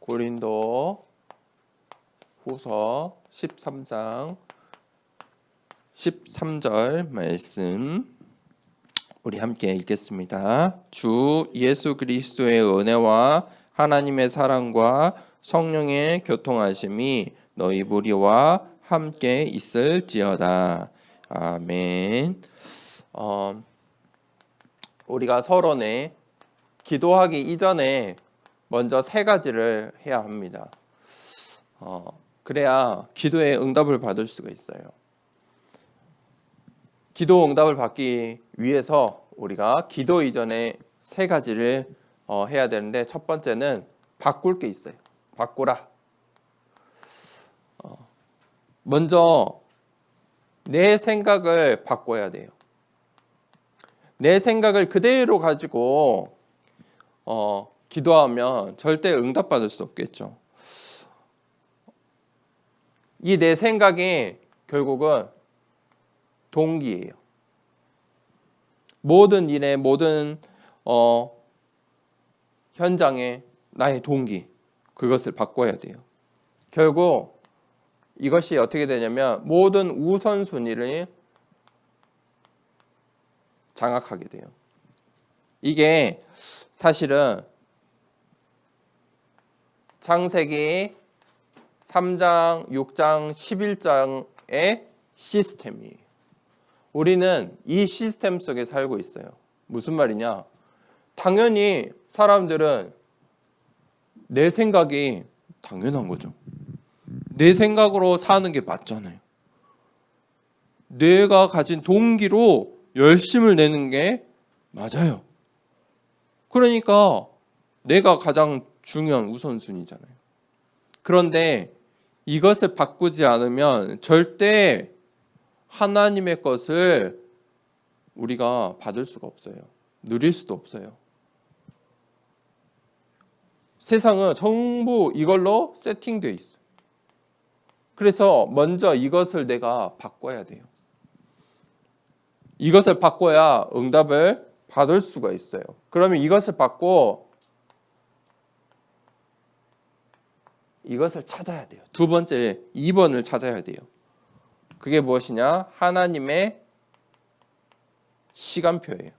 고린도 후서 13장 13절 말씀 우리 함께 읽겠습니다. 주 예수 그리스도의 은혜와 하나님의 사랑과 성령의 교통하심이 너희 무리와 함께 있을지어다. 아멘. 우리가 서론에 기도하기 이전에 먼저 세 가지를 해야 합니다. 그래야 기도의 응답을 받을 수가 있어요. 기도 응답을 받기 위해서 우리가 기도 이전에 세 가지를 해야 되는데, 첫 번째는 바꿀 게 있어요. 바꾸라. 먼저 내 생각을 바꿔야 돼요. 내 생각을 그대로 가지고 기도하면 절대 응답받을 수 없겠죠. 이 내 생각이 결국은 동기예요. 모든 일에, 모든 현장에 나의 동기, 그것을 바꿔야 돼요. 결국 이것이 어떻게 되냐면 모든 우선순위를 장악하게 돼요. 이게 사실은 창세기 3장, 6장, 11장의 시스템이에요. 우리는 이 시스템 속에 살고 있어요. 무슨 말이냐? 당연히 사람들은 내 생각이 당연한 거죠. 내 생각으로 사는 게 맞잖아요. 내가 가진 동기로 열심을 내는 게 맞아요. 그러니까 내가 가장 중요한 우선순위잖아요. 그런데 이것을 바꾸지 않으면 절대 하나님의 것을 우리가 받을 수가 없어요. 누릴 수도 없어요. 세상은 전부 이걸로 세팅되어 있어요. 그래서 먼저 이것을 내가 바꿔야 돼요. 이것을 바꿔야 응답을 받을 수가 있어요. 그러면 이것을 받고 이것을 찾아야 돼요. 두 번째 2번을 찾아야 돼요. 그게 무엇이냐? 하나님의 시간표예요.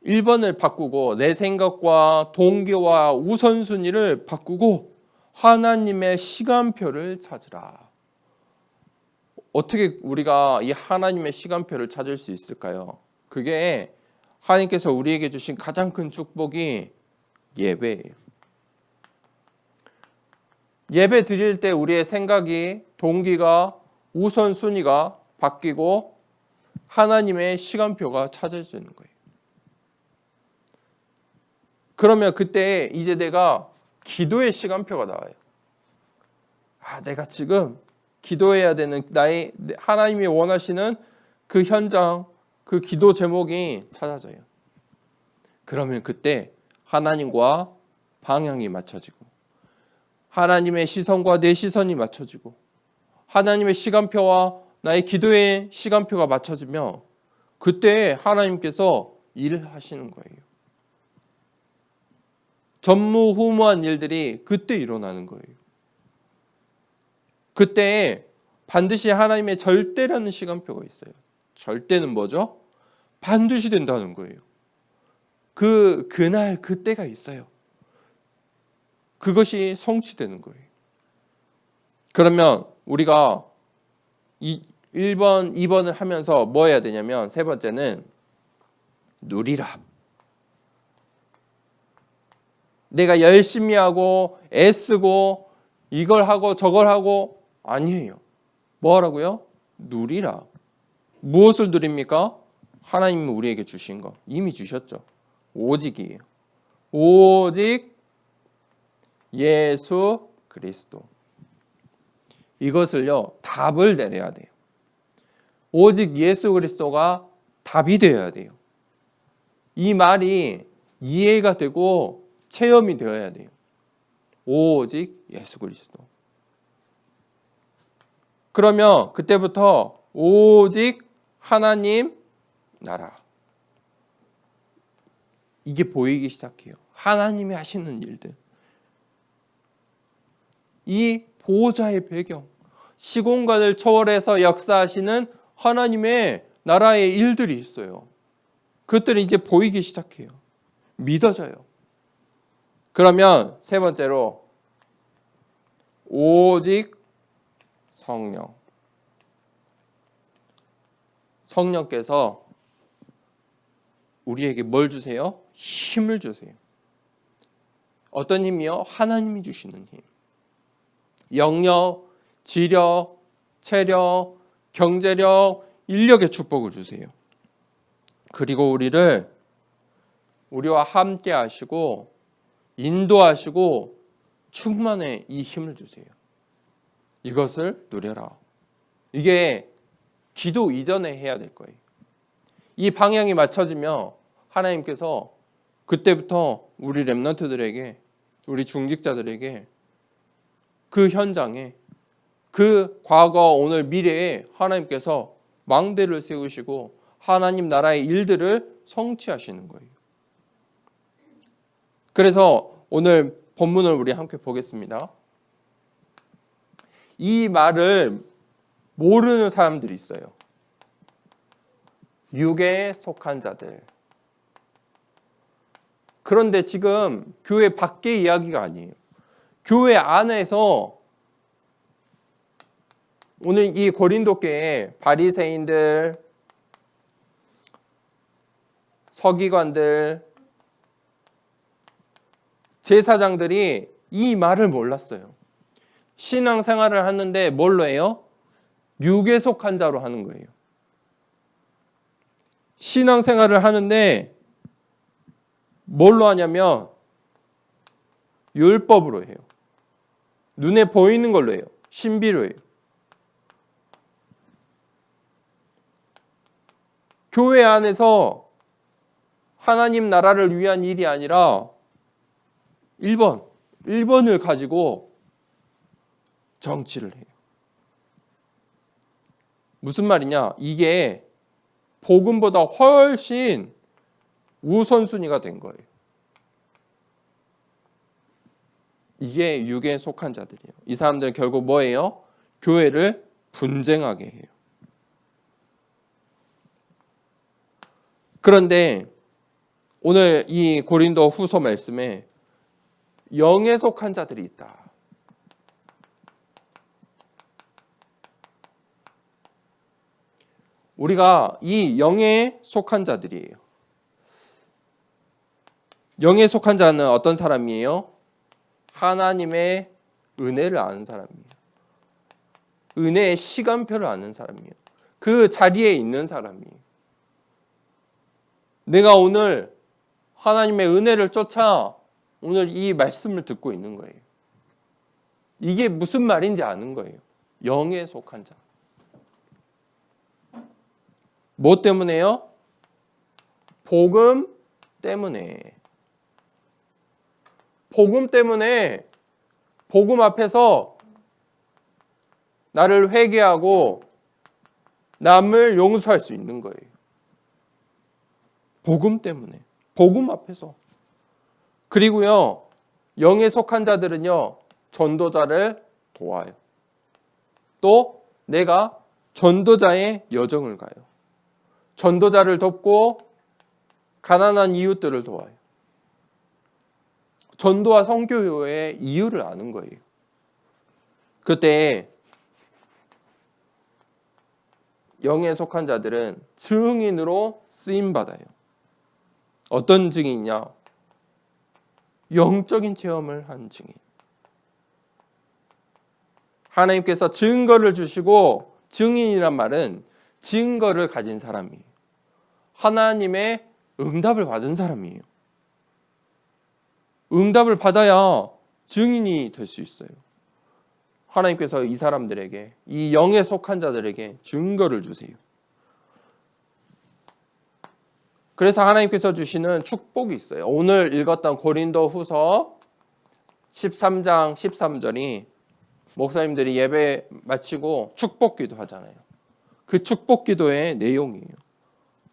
(1번을) 바꾸고 내 생각과 동기와 우선순위를 바꾸고 하나님의 시간표를 찾으라. 어떻게 우리가 이 하나님의 시간표를 찾을 수 있을까요? 그게 하나님께서 우리에게 주신 가장 큰 축복이 예배예요. 예배 드릴 때 우리의 생각이, 동기가, 우선순위가 바뀌고 하나님의 시간표가 찾아지는 거예요. 그러면 그때 이제 내가 기도의 시간표가 나와요. 내가 지금 기도해야 되는 나의 하나님이 원하시는 그 현장, 그 기도 제목이 찾아져요. 그러면 그때 하나님과 방향이 맞춰지고 하나님의 시선과 내 시선이 맞춰지고 하나님의 시간표와 나의 기도의 시간표가 맞춰지면 그때 하나님께서 일하시는 거예요. 전무후무한 일들이 그때 일어나는 거예요. 그때 반드시 하나님의 절대라는 시간표가 있어요. 절대는 뭐죠? 반드시 된다는 거예요. 그날 그때가 있어요. 그것이 성취되는 거예요. 그러면 우리가 1번, 2번을 하면서 뭐 해야 되냐면, 세 번째는 누리라. 내가 열심히 하고 애쓰고 이걸 하고 저걸 하고 아니에요. 뭐 하라고요? 누리라. 무엇을 누립니까? 하나님이 우리에게 주신 거. 이미 주셨죠. 오직이에요. 오직 예수 그리스도. 이것을요, 답을 내려야 돼요. 오직 예수 그리스도가 답이 되어야 돼요. 이 말이 이해가 되고 체험이 되어야 돼요. 오직 예수 그리스도. 그러면 그때부터 오직 하나님 나라. 이게 보이기 시작해요. 하나님이 하시는 일들. 이 보호자의 배경, 시공간을 초월해서 역사하시는 하나님의 나라의 일들이 있어요. 그것들이 이제 보이기 시작해요. 믿어져요. 그러면 세 번째로 오직 성령. 성령께서 우리에게 뭘 주세요? 힘을 주세요. 어떤 힘이요? 하나님이 주시는 힘. 영력, 지력, 체력, 경제력, 인력의 축복을 주세요. 그리고 우리와 함께 하시고 인도하시고 충만의 이 힘을 주세요. 이것을 누려라. 이게 기도 이전에 해야 될 거예요. 이 방향이 맞춰지면 하나님께서 그때부터 우리 렘넌트들에게, 우리 중직자들에게 그 현장에, 그 과거, 오늘, 미래에 하나님께서 망대를 세우시고 하나님 나라의 일들을 성취하시는 거예요. 그래서 오늘 본문을 우리 함께 보겠습니다. 이 말을 모르는 사람들이 있어요. 육에 속한 자들. 그런데 지금 교회 밖의 이야기가 아니에요. 교회 안에서 오늘 이 고린도교회 바리새인들, 서기관들, 제사장들이 이 말을 몰랐어요. 신앙생활을 하는데 뭘로 해요? 육에 속한 자로 하는 거예요. 신앙생활을 하는데 뭘로 하냐면 율법으로 해요. 눈에 보이는 걸로 해요. 신비로 해요. 교회 안에서 하나님 나라를 위한 일이 아니라 1번을 가지고 정치를 해요. 무슨 말이냐? 이게 복음보다 훨씬 우선순위가 된 거예요. 이게 육에 속한 자들이에요. 이 사람들은 결국 뭐예요? 교회를 분쟁하게 해요. 그런데 오늘 이 고린도 후서 말씀에 영에 속한 자들이 있다. 우리가 이 영에 속한 자들이에요. 영에 속한 자는 어떤 사람이에요? 하나님의 은혜를 아는 사람이에요. 은혜의 시간표를 아는 사람이에요. 그 자리에 있는 사람이에요. 내가 오늘 하나님의 은혜를 쫓아 오늘 이 말씀을 듣고 있는 거예요. 이게 무슨 말인지 아는 거예요. 영에 속한 자. 뭐 때문에요? 복음 때문에. 복음 때문에 복음 앞에서 나를 회개하고 남을 용서할 수 있는 거예요. 복음 때문에. 복음 앞에서. 그리고요, 영에 속한 자들은요, 전도자를 도와요. 또 내가 전도자의 여정을 가요. 전도자를 돕고 가난한 이웃들을 도와요. 전도와 선교의 이유를 아는 거예요. 그때 영에 속한 자들은 증인으로 쓰임받아요. 어떤 증인이냐? 영적인 체험을 한 증인. 하나님께서 증거를 주시고, 증인이란 말은 증거를 가진 사람이에요. 하나님의 응답을 받은 사람이에요. 응답을 받아야 증인이 될 수 있어요. 하나님께서 이 사람들에게, 이 영에 속한 자들에게 증거를 주세요. 그래서 하나님께서 주시는 축복이 있어요. 오늘 읽었던 고린도 후서 13장 13절이 목사님들이 예배 마치고 축복기도 하잖아요. 그 축복기도의 내용이에요.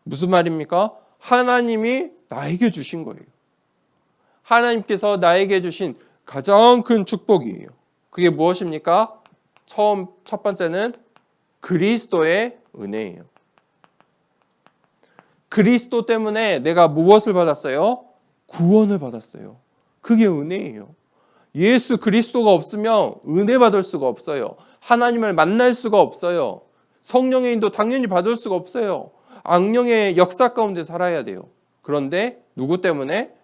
무슨 말입니까? 하나님이 나에게 주신 거예요. 하나님께서 나에게 주신 가장 큰 축복이에요. 그게 무엇입니까? 첫 번째는 그리스도의 은혜예요. 그리스도 때문에 내가 무엇을 받았어요? 구원을 받았어요. 그게 은혜예요. 예수 그리스도가 없으면 은혜 받을 수가 없어요. 하나님을 만날 수가 없어요. 성령의 인도 당연히 받을 수가 없어요. 악령의 역사 가운데 살아야 돼요. 그런데 누구 때문에?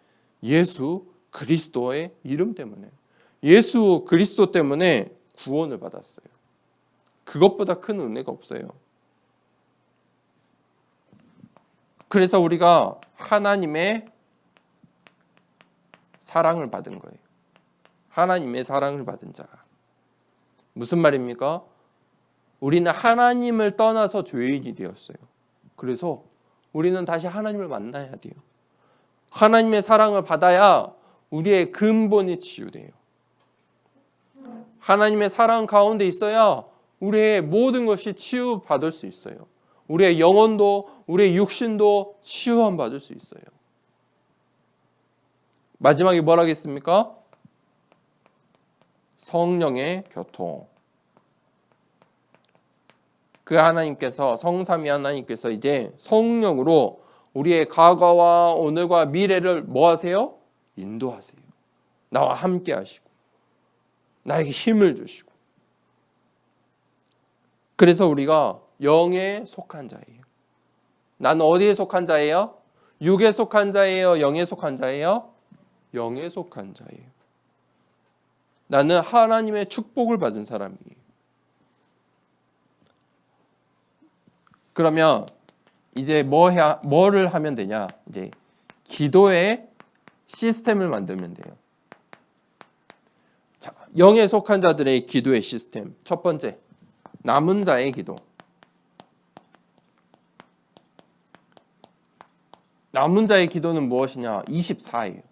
예수 그리스도의 이름 때문에. 예수 그리스도 때문에 구원을 받았어요. 그것보다 큰 은혜가 없어요. 그래서 우리가 하나님의 사랑을 받은 거예요. 하나님의 사랑을 받은 자가. 무슨 말입니까? 우리는 하나님을 떠나서 죄인이 되었어요. 그래서 우리는 다시 하나님을 만나야 돼요. 하나님의 사랑을 받아야 우리의 근본이 치유돼요. 하나님의 사랑 가운데 있어야 우리의 모든 것이 치유받을 수 있어요. 우리의 영혼도 우리의 육신도 치유함 받을 수 있어요. 마지막에 뭘 하겠습니까? 성령의 교통. 그 하나님께서, 성삼위 하나님께서 이제 성령으로 우리의 과거와 오늘과 미래를 뭐 하세요? 인도하세요. 나와 함께 하시고 나에게 힘을 주시고. 그래서 우리가 영에 속한 자예요. 나는 어디에 속한 자예요? 육에 속한 자예요? 영에 속한 자예요? 영에 속한 자예요. 나는 하나님의 축복을 받은 사람이에요. 그러면 이제 뭐를 하면 되냐? 이제 기도의 시스템을 만들면 돼요. 자, 영에 속한 자들의 기도의 시스템. 첫 번째, 남은 자의 기도. 남은 자의 기도는 무엇이냐? 24예요.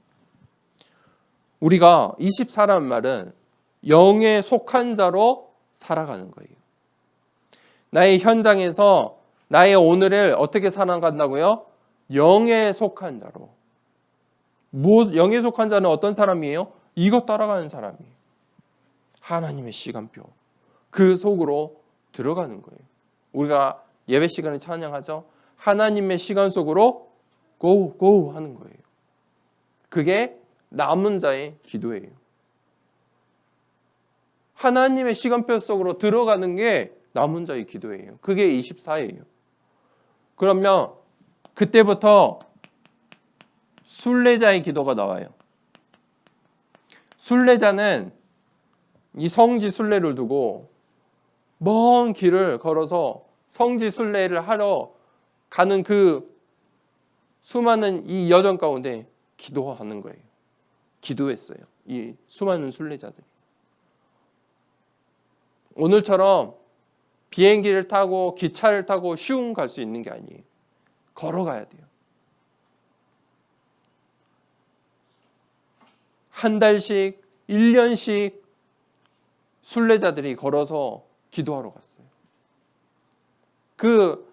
우리가 24라는 말은 영에 속한 자로 살아가는 거예요. 나의 현장에서 나의 오늘을 어떻게 살아간다고요? 영에 속한 자로. 영에 속한 자는 어떤 사람이에요? 이것 따라가는 사람이에요. 하나님의 시간표. 그 속으로 들어가는 거예요. 우리가 예배 시간에 찬양하죠. 하나님의 시간 속으로 go 하는 거예요. 그게 남은 자의 기도예요. 하나님의 시간표 속으로 들어가는 게 남은 자의 기도예요. 그게 24예요. 그러면 그때부터 순례자의 기도가 나와요. 순례자는 이 성지 순례를 두고 먼 길을 걸어서 성지 순례를 하러 가는 그 수많은 이 여정 가운데 기도하는 거예요. 기도했어요. 이 수많은 순례자들이. 오늘처럼 비행기를 타고 기차를 타고 슝 갈 수 있는 게 아니에요. 걸어가야 돼요. 한 달씩, 1년씩 순례자들이 걸어서 기도하러 갔어요. 그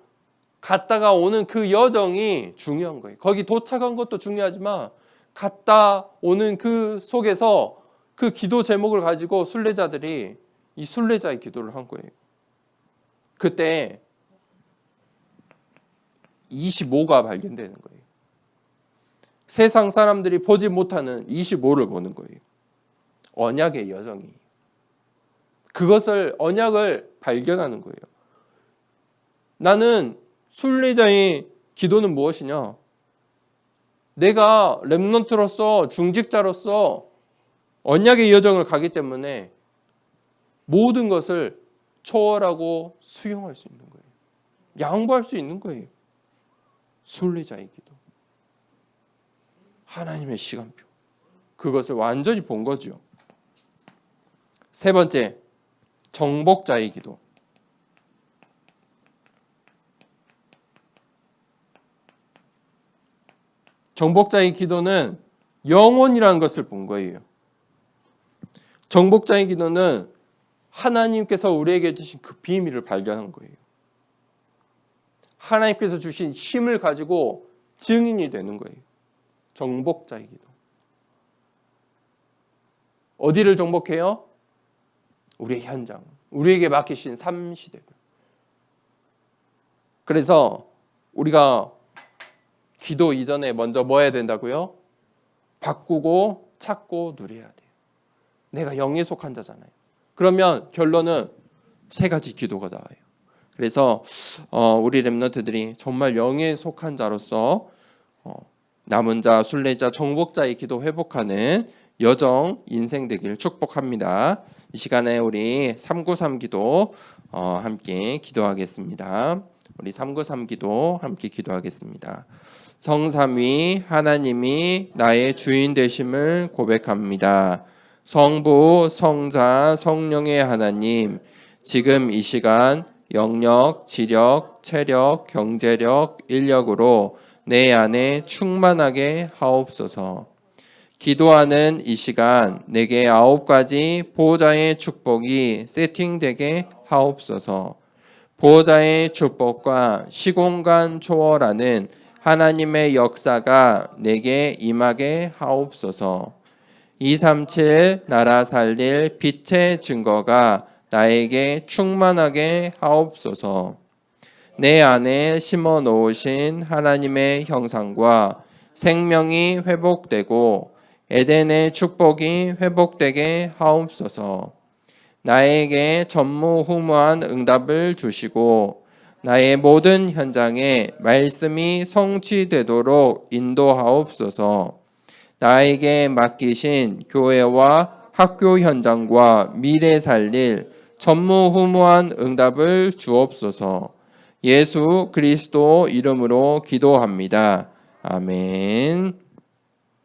갔다가 오는 그 여정이 중요한 거예요. 거기 도착한 것도 중요하지만 갔다 오는 그 속에서 그 기도 제목을 가지고 순례자들이 이 순례자의 기도를 한 거예요. 그때 25가 발견되는 거예요. 세상 사람들이 보지 못하는 25를 보는 거예요. 언약의 여정이. 그것을 언약을 발견하는 거예요. 나는 순례자의 기도는 무엇이냐? 내가 렘넌트로서 중직자로서 언약의 여정을 가기 때문에 모든 것을 초월하고 수용할 수 있는 거예요. 양보할 수 있는 거예요. 순례자의 기도. 하나님의 시간표. 그것을 완전히 본 거죠. 세 번째, 정복자의 기도. 정복자의 기도는 영혼이라는 것을 본 거예요. 정복자의 기도는 하나님께서 우리에게 주신 그 비밀을 발견한 거예요. 하나님께서 주신 힘을 가지고 증인이 되는 거예요. 정복자의 기도. 어디를 정복해요? 우리의 현장, 우리에게 맡기신 삶 시대를. 그래서 우리가 기도 이전에 먼저 뭐 해야 된다고요? 바꾸고 찾고 누려야 돼요. 내가 영에 속한 자잖아요. 그러면 결론은 세 가지 기도가 나와요. 그래서 우리 렘넌트들이 정말 영에 속한 자로서 남은 자, 순례자, 정복자의 기도 회복하는 여정 인생 되길 축복합니다. 이 시간에 우리 393 기도 함께 기도하겠습니다. 우리 393 기도 함께 기도하겠습니다. 성삼위 하나님이 나의 주인 되심을 고백합니다. 성부, 성자, 성령의 하나님, 지금 이 시간 영력, 지력, 체력, 경제력, 인력으로 내 안에 충만하게 하옵소서. 기도하는 이 시간 내게 9가지 보호자의 축복이 세팅되게 하옵소서. 보호자의 축복과 시공간 초월하는 하나님의 역사가 내게 임하게 하옵소서. 237 나라 살릴 빛의 증거가 나에게 충만하게 하옵소서. 내 안에 심어 놓으신 하나님의 형상과 생명이 회복되고 에덴의 축복이 회복되게 하옵소서. 나에게 전무후무한 응답을 주시고 나의 모든 현장에 말씀이 성취되도록 인도하옵소서. 나에게 맡기신 교회와 학교 현장과 미래 살릴 전무후무한 응답을 주옵소서. 예수 그리스도 이름으로 기도합니다. 아멘.